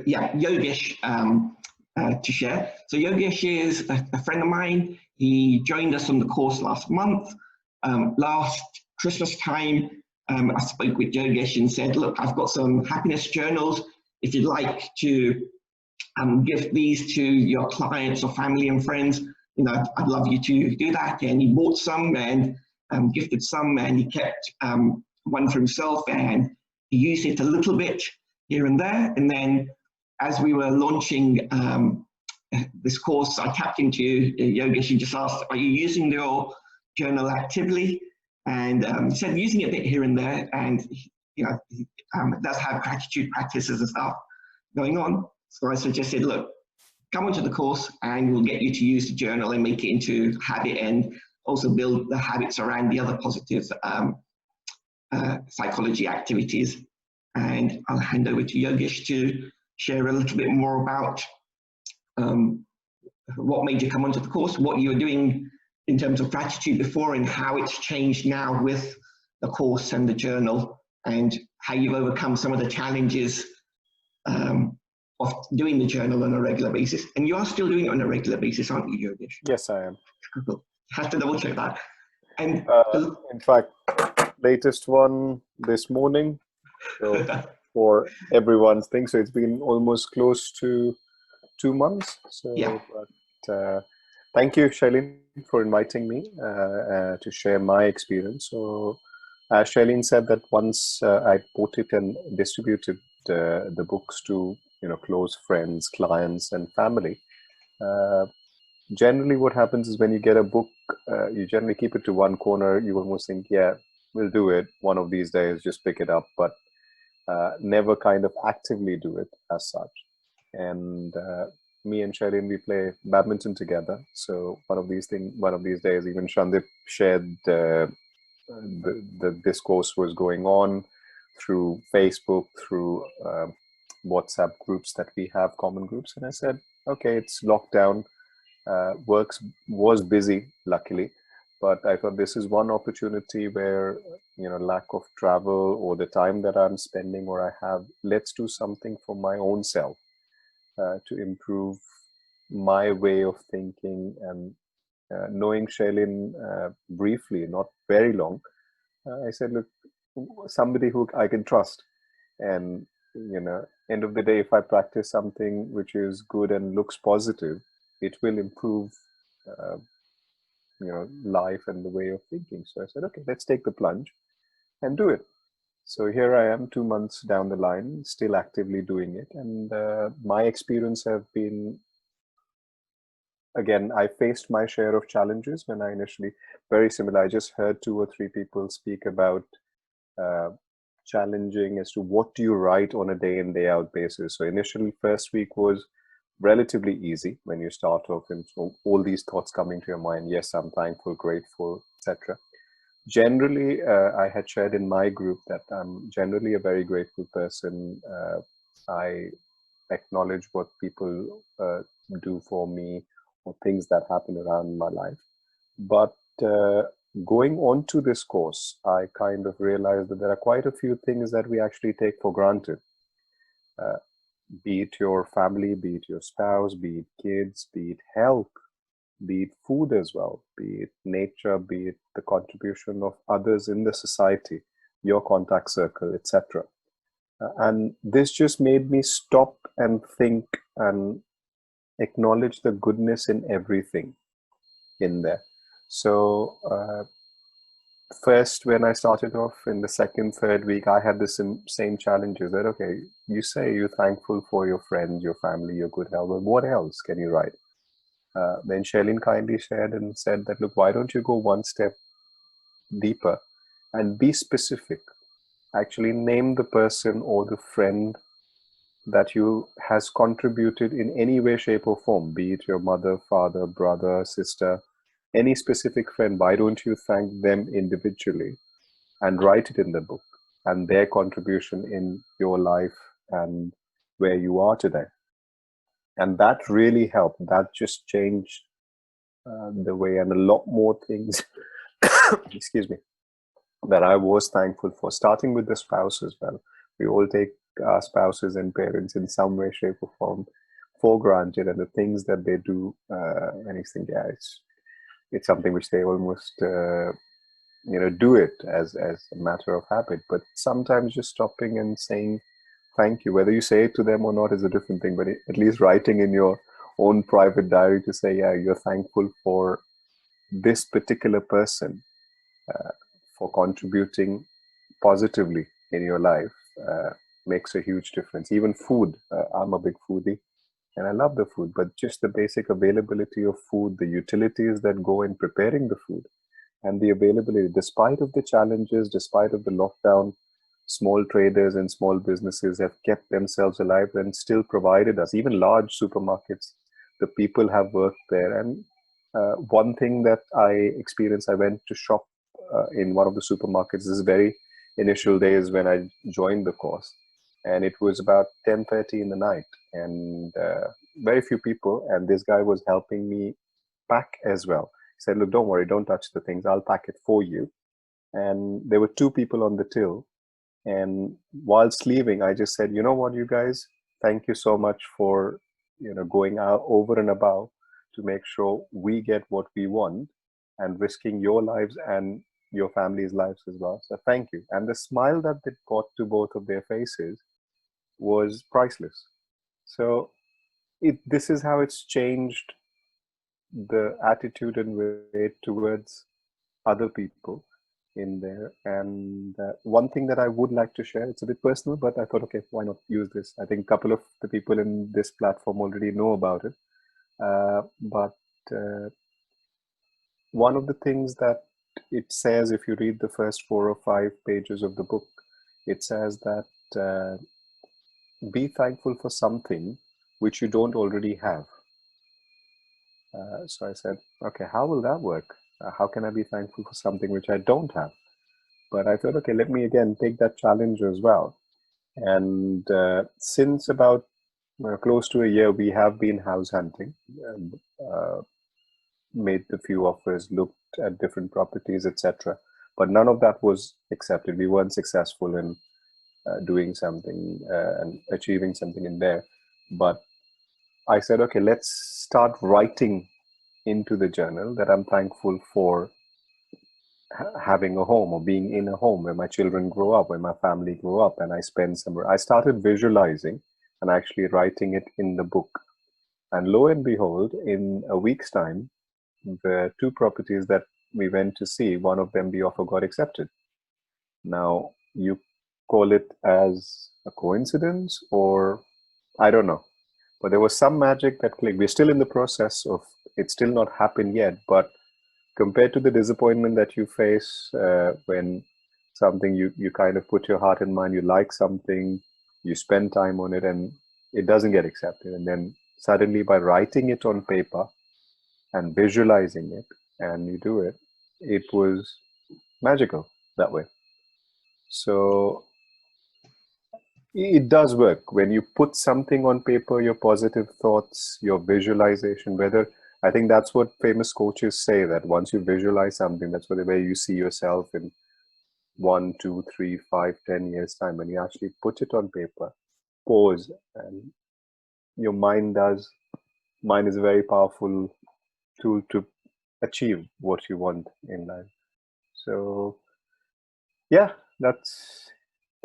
yeah, Yogesh to share. So Yogesh is a friend of mine. He joined us on the course last month. Last Christmas time, I spoke with Yogesh and said, look, I've got some happiness journals. If you'd like to give these to your clients or family and friends, you know, I'd love you to do that. And he bought some and gifted some, and he kept one for himself, and he used it a little bit here and there. And then as we were launching this course, I tapped into Yogesh and just asked, are you using your journal actively? And he said using it a bit here and there, and you know, does have gratitude practices and stuff going on. So I suggested, look, come onto the course and we'll get you to use the journal and make it into habit, and also build the habits around the other positive psychology activities. And I'll hand over to Yogesh to share a little bit more about what made you come onto the course, what you were doing in terms of gratitude before, and how it's changed now with the course and the journal, and how you've overcome some of the challenges of doing the journal on a regular basis. And you are still doing it on a regular basis, aren't you, Yogesh? Yes, I am. Have to double check that. And in fact, latest one this morning, so for everyone's thing. So it's been almost close to 2 months. So, yeah. But, thank you, Shailene, for inviting me to share my experience. So, as Shailene said, that once I bought it and distributed the books to close friends, clients, and family. Generally, what happens is when you get a book, you generally keep it to one corner. You almost think, yeah, we'll do it one of these days, just pick it up, but never kind of actively do it as such. And me and Shailene, we play badminton together. So one of these days, even Shandip shared the discourse was going on through Facebook, through WhatsApp groups that we have, common groups. And I said, okay, it's lockdown. Was busy, luckily, but I thought this is one opportunity where, lack of travel or the time that I'm spending or I have, let's do something for my own self to improve my way of thinking. And knowing Shailene briefly, not very long, I said, look, somebody who I can trust. And, end of the day, if I practice something which is good and looks positive, it will improve, life and the way of thinking. So I said, okay, let's take the plunge and do it. So here I am 2 months down the line, still actively doing it. And my experience have been, again, I faced my share of challenges when I initially, very similar. I just heard 2 or 3 people speak about challenging as to what do you write on a day in, day out basis. So initially, first week was relatively easy when you start off, and so all these thoughts coming to your mind. Yes, I'm thankful, grateful, etc. Generally, I had shared in my group that I'm generally a very grateful person. I acknowledge what people do for me or things that happen around my life. But going on to this course, I kind of realized that there are quite a few things that we actually take for granted. Be it your family, be it your spouse, be it kids, be it health, be it food as well, be it nature, be it the contribution of others in the society, your contact circle, etc. And this just made me stop and think and acknowledge the goodness in everything in there. So first, when I started off in the second, third week, I had the same challenges that, okay, you say you're thankful for your friends, your family, your good health, but what else can you write? Then Shailene kindly shared and said that, look, why don't you go one step deeper and be specific? Actually name the person or the friend that you has contributed in any way, shape or form, be it your mother, father, brother, sister, any specific friend. Why don't you thank them individually and write it in the book and their contribution in your life and where you are today? And that really helped. That just changed the way, and a lot more things, excuse me, that I was thankful for, starting with the spouse as well. We all take our spouses and parents in some way, shape, or form for granted, and the things that they do, and you think, yeah, it's something which they almost do it as a matter of habit. But sometimes just stopping and saying thank you, whether you say it to them or not is a different thing, but at least writing in your own private diary to say, yeah, you're thankful for this particular person, for contributing positively in your life, makes a huge difference. Even food, I'm a big foodie and I love the food, but just the basic availability of food, the utilities that go in preparing the food, and the availability, despite of the challenges, despite of the lockdown, small traders and small businesses have kept themselves alive and still provided us, even large supermarkets, the people have worked there. And one thing that I experienced, I went to shop in one of the supermarkets this very initial days when I joined the course, and it was about 10:30 in the night, and very few people, and this guy was helping me pack as well. He said, look, don't worry, don't touch the things, I'll pack it for you. And there were two people on the till, and whilst leaving, I just said, you know what, you guys, thank you so much for going out over and above to make sure we get what we want, and risking your lives and your family's lives as well. So thank you. And the smile that they got to both of their faces was priceless. So this is how it's changed the attitude and way towards other people in there. And one thing that I would like to share, it's a bit personal, but I thought, okay, why not use this? I think a couple of the people in this platform already know about it. But one of the things that it says, if you read the first 4 or 5 pages of the book, it says that be thankful for something which you don't already have. So I said, okay, how will that work? How can I be thankful for something which I don't have? But I thought, okay, let me again take that challenge as well. And since about close to a year, we have been house hunting, made a few offers, looked at different properties, etc. But none of that was accepted. We weren't successful in doing something and achieving something in there. But I said, okay, let's start writing into the journal that I'm thankful for having a home, or being in a home where my children grow up, where my family grow up, and I spend somewhere. I started visualizing and actually writing it in the book. And lo and behold, in a week's time, the 2 properties that we went to see, one of them, the offer got accepted. Now, you call it as a coincidence, or I don't know, but there was some magic that clicked. We're still in the process of, it's still not happened yet, but compared to the disappointment that you face when something you kind of put your heart and mind, you like something, you spend time on it, and it doesn't get accepted. And then suddenly, by writing it on paper and visualizing it, and you do it, it was magical that way. So it does work. When you put something on paper, your positive thoughts, your visualization, I think that's what famous coaches say, that once you visualize something, that's the way you see yourself in 1, 2, 3, 5, 10 years time. When you actually put it on paper, pause, and your mind is a very powerful tool to achieve what you want in life. So yeah, that's,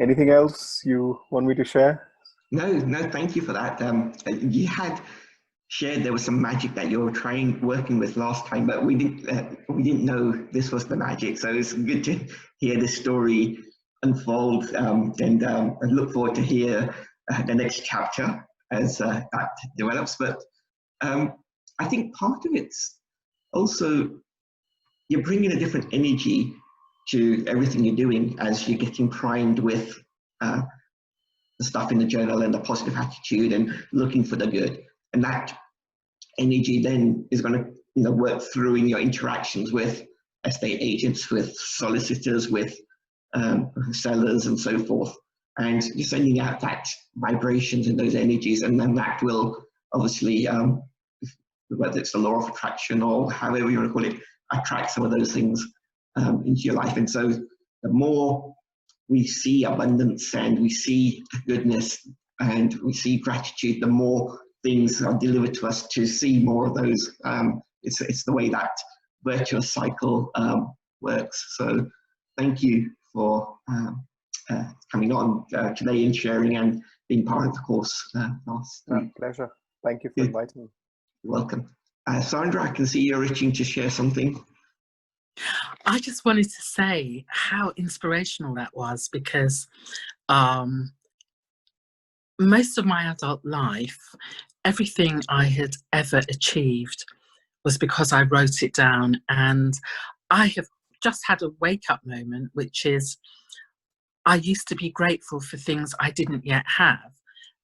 anything else you want me to share? No, thank you for that. You had shared there was some magic that you were working with last time, but we didn't know this was the magic. So it's good to hear this story unfold, and I look forward to hear the next chapter as that develops. But I think part of it's also you're bringing a different energy to everything you're doing as you're getting primed with the stuff in the journal and the positive attitude and looking for the good. And that energy then is going to work through in your interactions with estate agents, with solicitors, with sellers, and so forth. And you're sending out that vibrations and those energies, and then that will obviously, whether it's the law of attraction or however you want to call it, attract some of those things into your life. And so the more we see abundance and we see goodness and we see gratitude, the more things are delivered to us to see more of those. It's the way that virtuous cycle works. So thank you for coming on today and sharing and being part of the course last week. Pleasure. Thank you for inviting me. You're welcome. Sandra, I can see you're itching to share something. I just wanted to say how inspirational that was, because most of my adult life, everything I had ever achieved was because I wrote it down. And I have just had a wake-up moment, which is I used to be grateful for things I didn't yet have,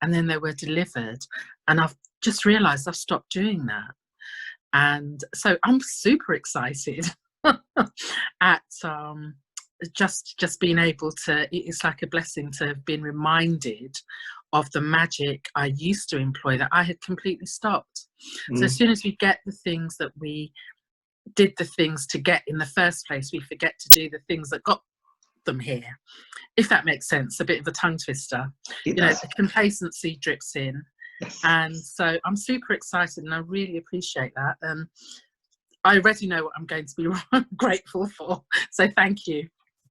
and then they were delivered. And I've just realised I've stopped doing that. And so I'm super excited at just being able to, it's like a blessing to have been reminded of the magic I used to employ that I had completely stopped. So as soon as we get the things that we did the things to get in the first place, we forget to do the things that got them here, if that makes sense. A bit of a tongue twister. You know, the complacency drips in. And so I'm super excited and I really appreciate that. And I already know what I'm going to be grateful for. So thank you.